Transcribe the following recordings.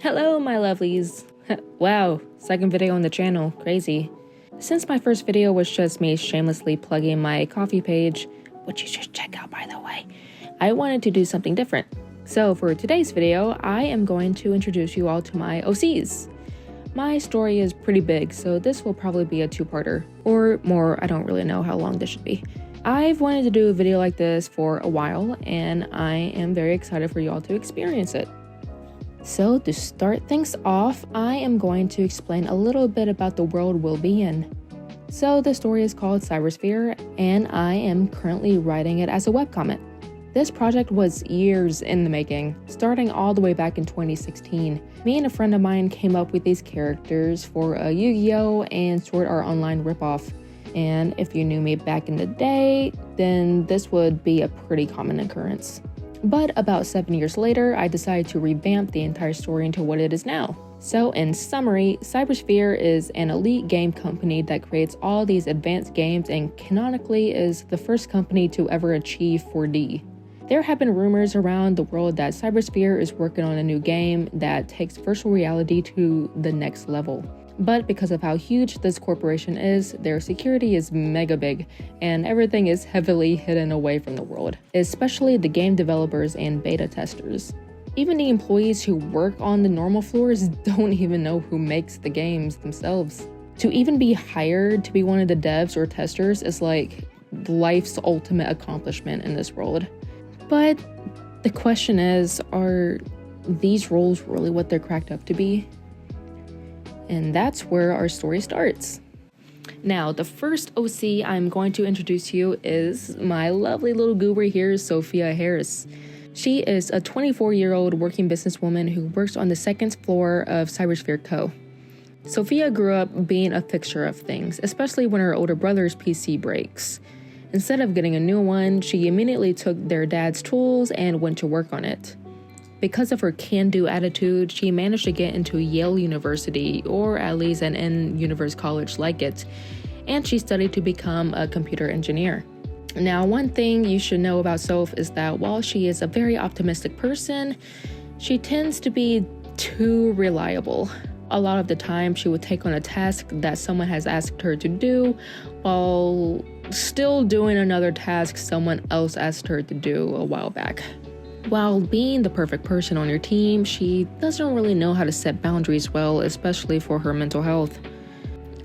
Hello, my lovelies. Wow, second video on the channel, crazy. Since my first video was just me shamelessly plugging my Ko-fi page, which you should check out by the way, I wanted to do something different. So for today's video, I am going to introduce you all to my OCs. My story is pretty big, so this will probably be a two-parter, or more. I don't really know how long this should be. I've wanted to do a video like this for a while, and I am very excited for you all to experience it. So to start things off, I am going to explain a little bit about the world we'll be in. So the story is called Cybersphere, and I am currently writing it as a webcomic. This project was years in the making, starting all the way back in 2016. Me and a friend of mine came up with these characters for a Yu-Gi-Oh! And Sword Art Online ripoff. And if you knew me back in the day, then this would be a pretty common occurrence. But about 7 years later, I decided to revamp the entire story into what it is now. So in summary, Cybersphere is an elite game company that creates all these advanced games and canonically is the first company to ever achieve 4D. There have been rumors around the world that Cybersphere is working on a new game that takes virtual reality to the next level. But because of how huge this corporation is, their security is mega big, and everything is heavily hidden away from the world, especially the game developers and beta testers. Even the employees who work on the normal floors don't even know who makes the games themselves. To even be hired to be one of the devs or testers is like life's ultimate accomplishment in this world. But the question is, are these roles really what they're cracked up to be? And that's where our story starts. Now, the first OC I'm going to introduce you is my lovely little goober here, Sophia Harris. She is a 24-year-old working businesswoman who works on the second floor of Cybersphere Co. Sophia grew up being a fixture of things, especially when her older brother's PC breaks. Instead of getting a new one, she immediately took their dad's tools and went to work on it. Because of her can-do attitude, she managed to get into Yale University, or at least an in-universe college like it, and she studied to become a computer engineer. Now, one thing you should know about Soph is that while she is a very optimistic person, she tends to be too reliable. A lot of the time, she would take on a task that someone has asked her to do, while still doing another task someone else asked her to do a while back. While being the perfect person on your team, she doesn't really know how to set boundaries well, especially for her mental health.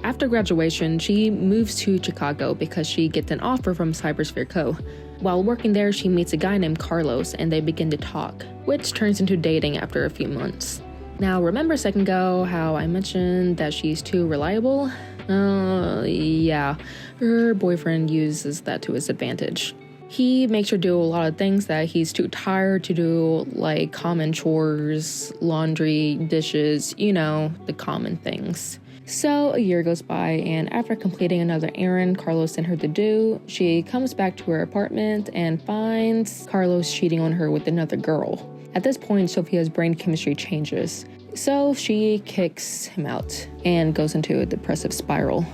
After graduation, she moves to Chicago because she gets an offer from Cybersphere Co. While working there, she meets a guy named Carlos and they begin to talk, which turns into dating after a few months. Now, remember a second ago how I mentioned that she's too reliable? Yeah, her boyfriend uses that to his advantage. He makes her do a lot of things that he's too tired to do, like common chores, laundry, dishes, you know, the common things. So a year goes by, and after completing another errand Carlos sent her to do, she comes back to her apartment and finds Carlos cheating on her with another girl. At this point, Sophia's brain chemistry changes, so she kicks him out and goes into a depressive spiral.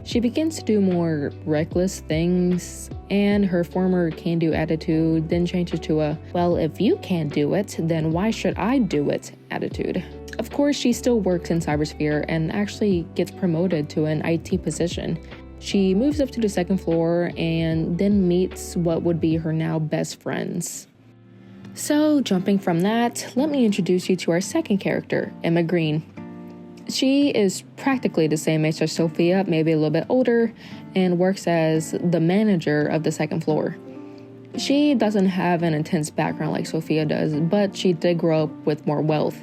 She begins to do more reckless things, and her former can-do attitude then changes to a, well, if you can't do it, then why should I do it attitude. Of course, she still works in Cybersphere and actually gets promoted to an IT position. She moves up to the second floor and then meets what would be her now best friends. So, jumping from that, let me introduce you to our second character, Emma Green. She is practically the same age as Sophia, maybe a little bit older, and works as the manager of the second floor. She doesn't have an intense background like Sophia does, but she did grow up with more wealth.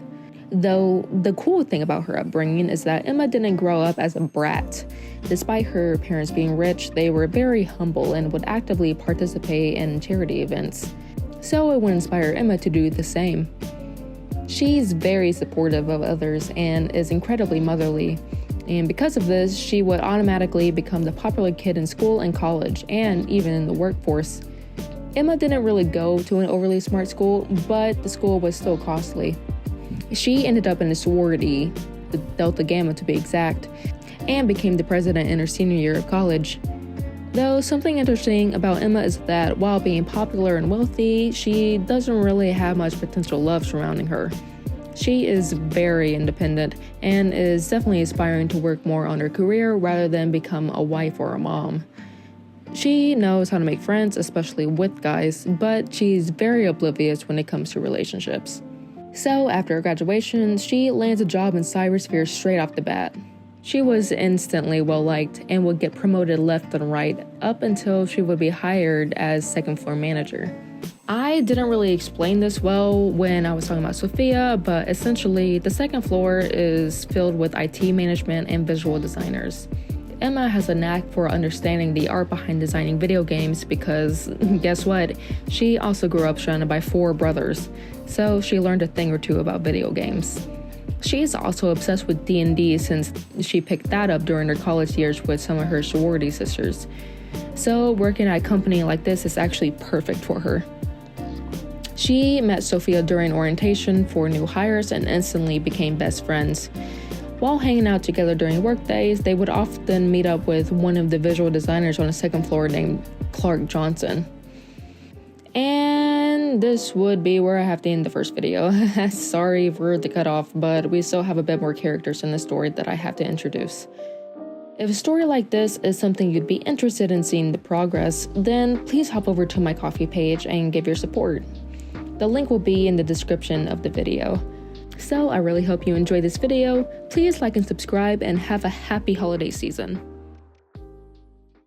Though the cool thing about her upbringing is that Emma didn't grow up as a brat. Despite her parents being rich, they were very humble and would actively participate in charity events. So it would inspire Emma to do the same. She's very supportive of others and is incredibly motherly, and because of this, she would automatically become the popular kid in school and college, and even in the workforce. Emma didn't really go to an overly smart school, but the school was still costly. She ended up in a sorority, the Delta Gamma to be exact, and became the president in her senior year of college. Though something interesting about Emma is that while being popular and wealthy, she doesn't really have much potential love surrounding her. She is very independent and is definitely aspiring to work more on her career rather than become a wife or a mom. She knows how to make friends, especially with guys, but she's very oblivious when it comes to relationships. So after her graduation, she lands a job in Cybersphere straight off the bat. She was instantly well-liked and would get promoted left and right up until she would be hired as second floor manager. I didn't really explain this well when I was talking about Sophia, but essentially the second floor is filled with IT management and visual designers. Emma has a knack for understanding the art behind designing video games because, guess what, she also grew up surrounded by 4 brothers, so she learned a thing or two about video games. She's also obsessed with D&D since she picked that up during her college years with some of her sorority sisters. So working at a company like this is actually perfect for her. She met Sophia during orientation for new hires and instantly became best friends. While hanging out together during work days, they would often meet up with one of the visual designers on the second floor named Clark Johnson. And this would be where I have to end the first video. Sorry for the cutoff, but we still have a bit more characters in the story that I have to introduce. If a story like this is something you'd be interested in seeing the progress, then please hop over to my Ko-fi page and give your support. The link will be in the description of the video. So I really hope you enjoyed this video. Please like and subscribe and have a happy holiday season.